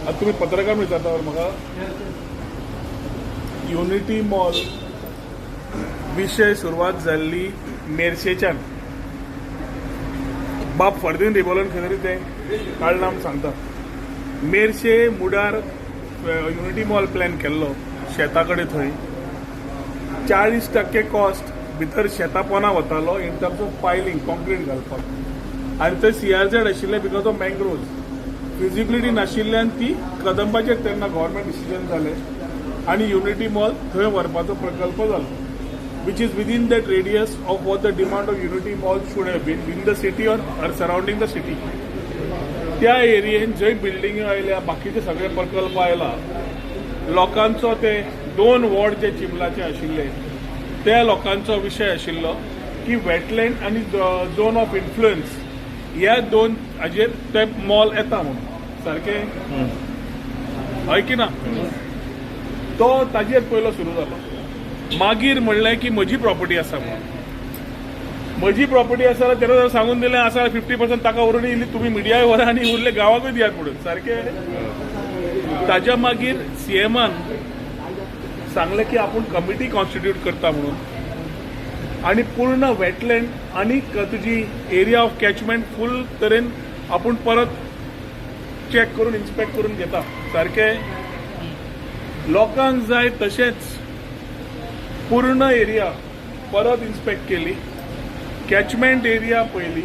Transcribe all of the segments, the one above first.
आता तुम्ही पत्रकार विचारता म्हाका युनिटी मॉल विषय सुरवात जाल्ली मेर्शेच्यान बाप फर्दीन रिबॉलन खंय ते काळनाम सांगता मेर्शे मुडार युनिटी मॉल प्लॅन केल्लो शेता कडेन थंय 40% कॉस्ट भितर शेतां पोना वतालो in terms of piling concrete घालपाक आनी थंय CRZ आशिल्लें बिकॉज ऑफ मँग्रोव्ज फिजिबिलिटी नाशिल्ल्यान ती कदंबाचेर तेन्ना गव्हर्मेंट डिसिजन जालें आनी युनिटी मॉल थंय व्हरपाचो प्रकल्प जालो which is within that radius of what the demand of Unity Mall should have been in the city or surrounding the city. त्या एरियेन जंय बिल्डिंग आयल्या बाकीचे सगळे प्रकल्प आयला लोकांचो ते 2 वॉर्ड जे चिंबलाचे आशिल्ले त्या लोकांचो विशय आशिल्लो की वेटलँड आनी झोन ऑफ इन्फ्लुएन्स ह्या 2 हाजेर ते मॉल येता म्हणून सारकें हय की ना तो ताजेर पयलो सुरू जालो मागीर म्हणलें की म्हजी प्रॉपर्टी आसा म्हणून म्हजी प्रॉपर्टी आसा जाल्यार तेन्ना सांगून दिलें आसा 50% ताका व्हरून इल्ली तुमी मिडियाय व्हरा आनी उरले गांवाकूय दियात म्हणून सारकें ताज्या मागीर CMन सांगलें की आपूण कमिटी कॉन्स्टिट्यूट करता म्हणून आनी पूर्ण वेटलँड आनी तुजी एरिया ऑफ कॅचमेंट फूल तरेन आपूण परत चॅक करून इन्स्पेक्ट करून घेता सारकें लोकांक जाय तशेंच पूर्ण एरिया परत इन्स्पेक्ट केली कॅचमेंट एरिया पयली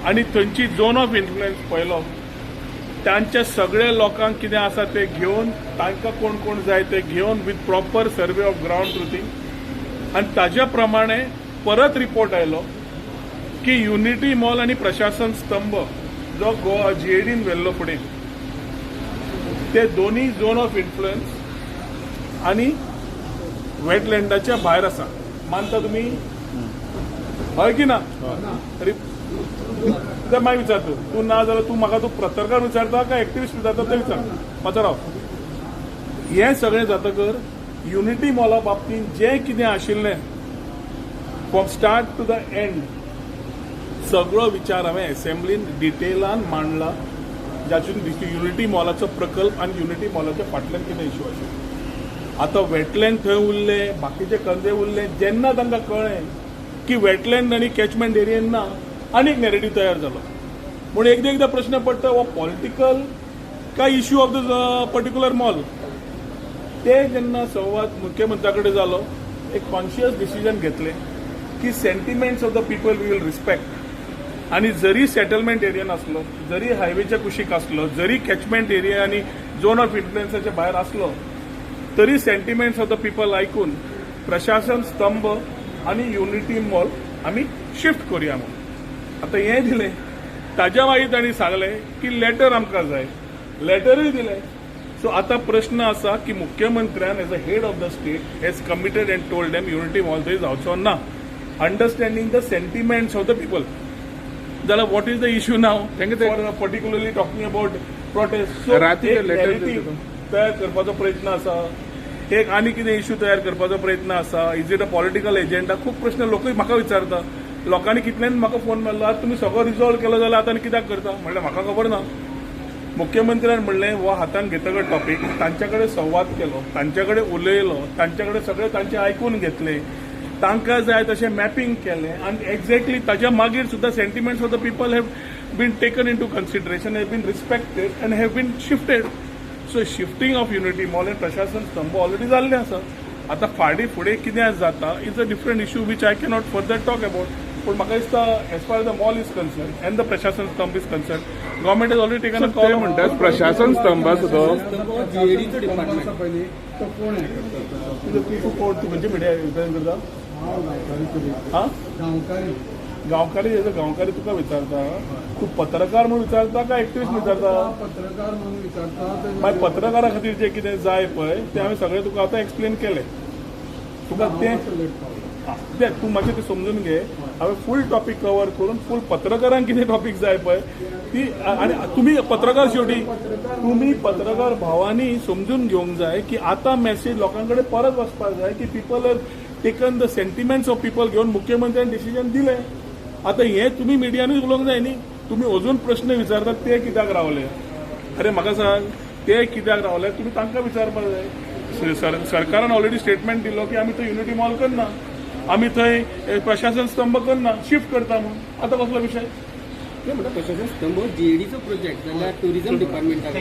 आनी थंयची झोन ऑफ इन्फ्लुएन्स पयलो तांच्या सगळ्या लोकांक कितें आसा ते घेवन तांकां कोण कोण जाय ते घेवन with proper survey of ground truthing आनी ताज्या प्रमाणे परत रिपोर्ट आयलो की युनिटी मॉल आनी प्रशासन स्तंभ जो गोवा GADन व्हेल्लो फुडें ते दोनूय झोन ऑफ इन्फ्लुएन्स आनी वेटलँडाच्या भायर आसा मानता तुमी हय की ना मागीर विचारता तूं ना जाल्यार तूं म्हाका तूं पत्रकार विचारता काय एक्टिविस्ट विचारता ते विचार पात्रांव हें सगळें जातकर युनिटी मॉला बाबतींत जें कितें आशिल्लें from start to the end सगळो विचार हांवें असेंब्लीन डिटेलान मांडला जातून युनिटी मॉलाचो प्रकल्प आनी युनिटी मॉलाच्या फाटल्यान कितें इश्यू आशिल्लो आता वेटलँड थंय उरले बाकीचे कंदे उरले जेन्ना तांकां कळ्ळें की वेटलँड आनी कॅचमेंट एरियेन ना आनी एक नॅरेटिव्ह तयार जालो म्हूण एकदा प्रश्न पडटा हो पॉलिटिकल काय issue of the particular mall ते जेन्ना संवाद मुख्यमंत्र्या कडेन जालो एक कॉन्शियस डिसिजन घेतलें की sentiments of the people we will respect आनी जरी सेटलमेंट एरियन आसलो जरी हायवेच्या कुशीक आसलो जरी कॅचमेंट एरिया आनी झोन ऑफ इन्फ्लुएन्साच्या भायर आसलो तरी सेंटिमेंट्स ऑफ द पीपल आयकून प्रशासन स्तंभ आनी युनिटी मॉल आमी शिफ्ट करुया म्हणून आता हें दिलें ताज्या मागीर तांणी सांगलें की लेटर आमकां जाय लेटरूय दिलें सो आता प्रश्न आसा की मुख्यमंत्र्यान as a head of the state has committed end told them unity mall थंय जावचो ना understanding the sentiments of the people जाल्यार वॉट इज द इश्यू नाव तेंका particularly talking about prostate so तयार करपाचो प्रयत्न आसा एक आनी कितें इश्यू तयार करपाचो प्रयत्न आसा is it a political agenda खूब प्रश्न लोकूय म्हाका विचारता लोकांनी कितल्यान म्हाका फोन मारलो आज तुमी सगळो रिजॉल्व केलो जाल्यार आतां कित्याक करता म्हणल्यार म्हाका खबर ना मुख्यमंत्र्यान म्हणलें हो हातान घेतकच टॉपीक तांच्या कडेन संवाद केलो तांच्या कडेन उलयलो तांच्या कडेन सगळें तांचें आयकून घेतलें तांकां जाय तशें मॅपींग केलें आनी एक्झॅक्टली ताच्या मागीर सुद्दां sentiments of the people have been taken into consideration have been respected and have been shifted so shifting of unity mall and प्रशासन स्तंभ ऑलरेडी जाल्लें आसा आतां फाटीं फुडें कितें जाता is a different issue which I cannot further talk about पूण म्हाका दिसता as far as the mall is concern end the प्रशासन स्तंभ is concern government has already taken a call म्हणटात प्रशासन स्तंभ सुद्दां म्हणजे मिडिया करता गांवकारी गांवकारी तुका विचारता तू पत्रकार म्हणून विचारता काय एक्टिविस्ट विचारता पत्रकार म्हणून विचारता मागीर पत्रकारा खातीर जें कितें जाय पळय तें हांवें सगळें तुका आतां एक्सप्लेन केलें तुका तें तूं मातशें तें समजून घे हांवें फूल टॉपीक कवर करून फूल पत्रकारांक कितें टॉपीक जाय पळय ती आनी तुमी पत्रकार शेवटी तुमी पत्रकार भावांनी समजून घेवंक जाय की आतां मॅसेज लोकां कडेन परत वचपाक जाय की people have taken the sentiments of people घेवन मुख्यमंत्र्यान डिसिजन दिलें आतां हें तुमी मिडियानूय उलोवंक जाय न्ही तुम्ही अजून प्रश्न विचारतात ते कित्याक रावले. अरे म्हाका सांग ते कित्याक रावले तुम्ही तांकां विचारपाक जाय. सरकारान ऑलरेडी स्टेटमेंट दिलो की आमी थंय युनिटी मॉल करना, आमी थंय प्रशासन स्तंभ करना, शिफ्ट करता म्हणून. आता कसलो विषय. प्रशासन स्तंभ जेडीचो प्रोजेक्ट जाल्यार टुरिझम डिपार्टमेंटाक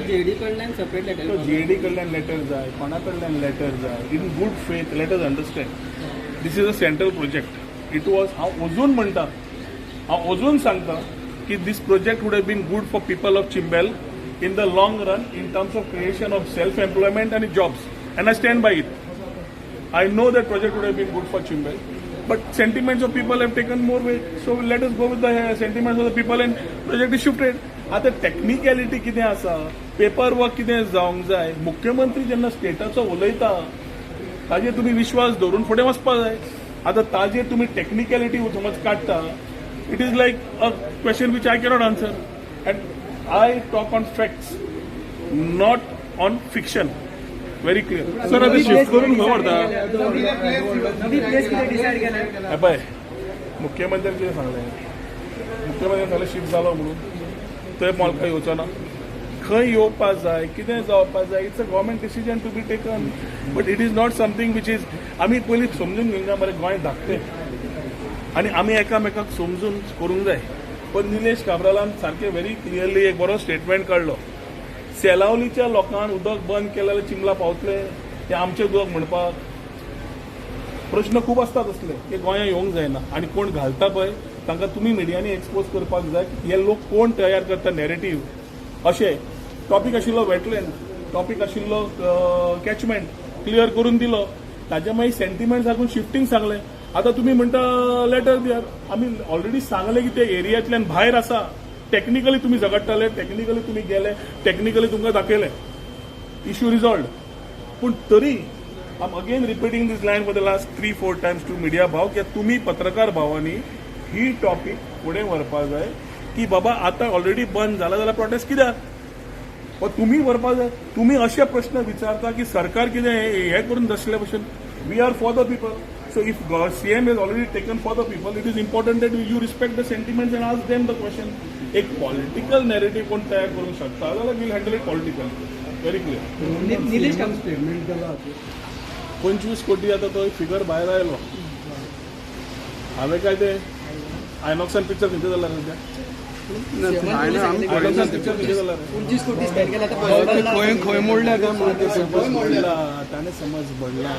जेडी कडल्यान सेपरेट लेटर जेडी कडल्यान लेटर जाय, कोणा कडल्यान लेटर जाय, in good faith. Let us understand this is a central project. It was हांव अजून म्हणटा, हांव अजून सांगता की this project would have been good for people of Chimbel in the long run in terms of creation of self-employment and jobs, and I stand by it. I know that project would have been good for Chimbel, but sentiments of people have taken more weight. So let us go with the sentiments of the people and project is shifted. आता technicality कितें आसा, paper work कितें जावंक जाय. मुख्यमंत्री जेन्ना स्टेटाचो उलयता ताजेर तुमी विश्वास दवरून फुडें वचपाक जाय. आता ताजेर तुमी टेक्निकॅलिटी समज काडटा, it is like a question which I cannot answer. End I talk on facts, not on fiction. Very clear. Sir आता शिफ्ट करून खंय व्हरता. पळय मुख्यमंत्र्यान कितें सांगलें, मुख्यमंत्र्यान सांगलें शिफ्ट जालो म्हणून थंय मॉलका येवचो ना. खंय येवपाक जाय, कितें जावपाक जाय, it's a government decision to be taken. But it is not something which is आमी पयलीं समजून घेवंक जाय. मरे गोंय धाकटें आनी आमी एकामेकाक समजून करूंक जाय. पण निलेश काब्रालान सारखे व्हेरी क्लियरली एक बरो स्टेटमेंट काढलो. सेलावलीच्या लोकांक उदक बंद केल्यार चिंबला पावतले ते आमचे उदक म्हणपाक. प्रश्न खूप असतात असले की गोंया येवंक जायना आनी कोण घालता पळय तांकां तुमी मिडियांनी एक्सपोज करपाक जाय. हे लोक कोण तयार करता नॅरेटिव्ह. अशें टॉपीक आशिल्लो वेटलँड, टॉपीक आशिल्लो कॅचमेंट क्लियर करून दिलो. ताजे मागीर सेंटिमेंट सारकून शिफ्टींग सांगलें. आता तुम्ही म्हणता लेटर दियात. आम्ही ऑलरेडी सांगले की ते एरियातल्यान भायर आसा. टेक्निकली तुम्ही झगडटाले, टेक्निकली तुम्ही गेले, टेक्निकली तुमकां दाखयलें, इश्यू रिजॉल्व. पूण तरी I am again repeating this line for the last 3-4 times to media भाव की तुम्ही पत्रकार भावांनी ही टॉपीक फुडें व्हरपाक जाय की बाबा आता ऑलरेडी बंद जाला जाल्यार प्रोटेस्ट कित्याक. पण तुम्ही व्हरपाक जाय. तुम्ही असे प्रश्न विचारता की सरकार कितें हे करून दसले भशेन. We are for the people. So if CM has already taken for the people, it is important that you respect the sentiments and ask them the question. एक पॉलिटिकल नॅरेटिव्ह कोण तयार करू शकता जाल्यार will handle it political. Very clear. Nilesh statement केला 25 कोटी आता तो फिगर भायर आयलो. हांवें काय ते आयनॉक्सान पिक्चर खंयचे जाल्यार आयनॉक्सान पिक्चर खंयचे जाल्यार 25 कोटी स्पेंड केला तर खंय मोडल्या काय बडला ताणें समज बडला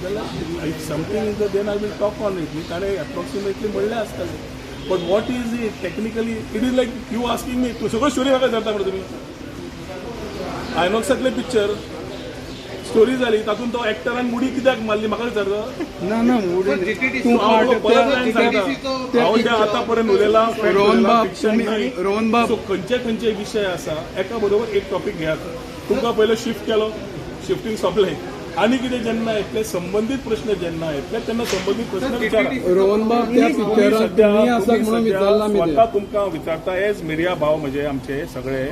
जाल्यार something is then I will talk on it. ताणें एप्रॉक्सिमेटली बडलें आसतलें. But what is it technically. It is like you asking me तूं सगळ्यो स्टोरी म्हाका विचारता मरे तुमी. आयनॉक्सांतले पिक्चर स्टोरी जाली तातूंत तो एक्टरान मुडी कित्याक मारली म्हाका विचारता. ना ना मोडी तू परत लायन सांगता. हांव जे आतां पर्यंत उलयलां रोहन बाब खंयचे खंयचे विशय आसा एका बरोबर एक टॉपीक घेयात. तुमकां पयलो शिफ्ट केलो, शिफ्टींग सोंपलें. आनी कितें जेन्ना येतले संबंदीत प्रश्न जेन्ना येतले तेन्ना संबंदीत प्रश्न विचारा. रोहन बाब त्या पिक्चराक तुम्ही आसा म्हणून विचारला मी स्वता तुमकां विचारता एज मिडिया भाव म्हणजे आमचे सगळे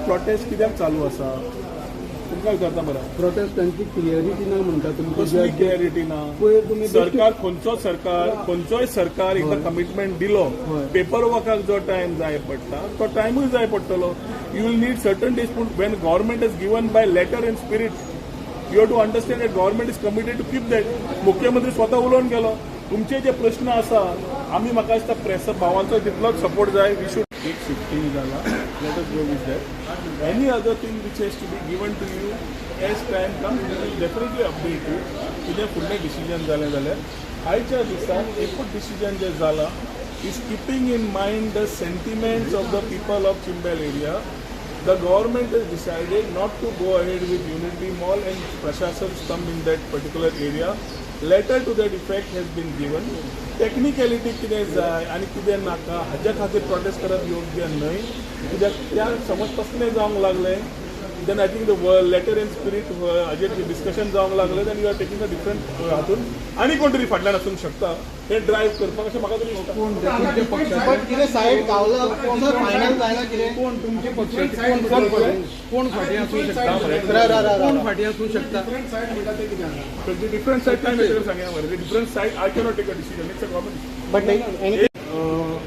प्रोटेस्ट कित्याक चालू आसा तुमकां विचारता. बरं प्रोटेस्ट तांची क्लियरिटी ना म्हणटा कसली क्लियरिटी ना. सरकार खंयचोय सरकार एकदा कमिटमेंट दिलो. पेपर वर्काक जो टायम जाय पडटा तो टायमूय जाय पडटलो. You will need certain days. पूण when government is given by letter in spirit you have to understand that government is committed to keep that. मुख्यमंत्री स्वता उलोवन गेलो. तुमचे जे प्रश्न आसा आमी म्हाका दिसता प्रेस भावांचो तितलोच सपोर्ट जाय. वी शूड एक शिफ्टींग जाला. Let us go with that. Any other thing which has to be given to you as time come we will definitely update you. कितें फुडलें डिसिजन जालें जाल्यार आयच्या दिसाक एकूच डिसिजन जें जालां is keeping in mind the sentiments of the people of Chimbel area. The government has decided not to go ahead with Unity Mall and Prashashan Stamp in that particular area. Letter to that effect has been given. Technicality कितें जाय आनी कितें नाका हाज्या खातीर prostate करप योग्य न्हय. कित्याक त्या समज तसलें जावंक लागलें then I think the letter in spirit हाजेर डिस्कशन जावंक लागलें then you are taking a different हातून आनी कोण तरी फाटल्यान आसूंक शकता हे ड्रायव्ह करपाक अशें म्हाका तरी दिसता. तुमचे पक्षाचे साईड गावला फायनल जायना कितें कोण तुमचे पक्षाचे कोण फाटी आसूंक शकता. कोण फाटी आसूंक शकता. डिफरंट सायड काय सांगया मरे different side I cannot take a decision. It's a government.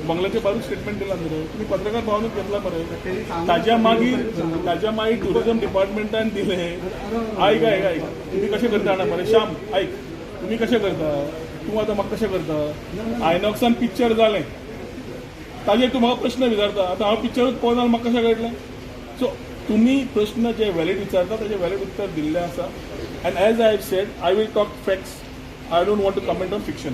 बंगल्याच्या बाजूक स्टेटमेंट दिला मरे तुम्ही पत्रकार भवनात घेतला मरे ताज्या मागीर टुरिझम डिपार्टमेंटान दिले ऐक तुम्ही कशें करता जाणा मरे श्याम ऐक तुम्ही कशें करता तूं आतां म्हाका कशें करता आयनॉक्सान पिक्चर जालें ताजेर तूं म्हाका प्रश्न विचारता आतां हांव पिक्चरूच पळोवना म्हाका कशें कळटलें सो तुम्ही प्रश्न जे व्हॅलिड विचारता ताजे व्हॅलिड उत्तर दिल्लें आसा and as I have said I will talk facts I don't want to comment on fiction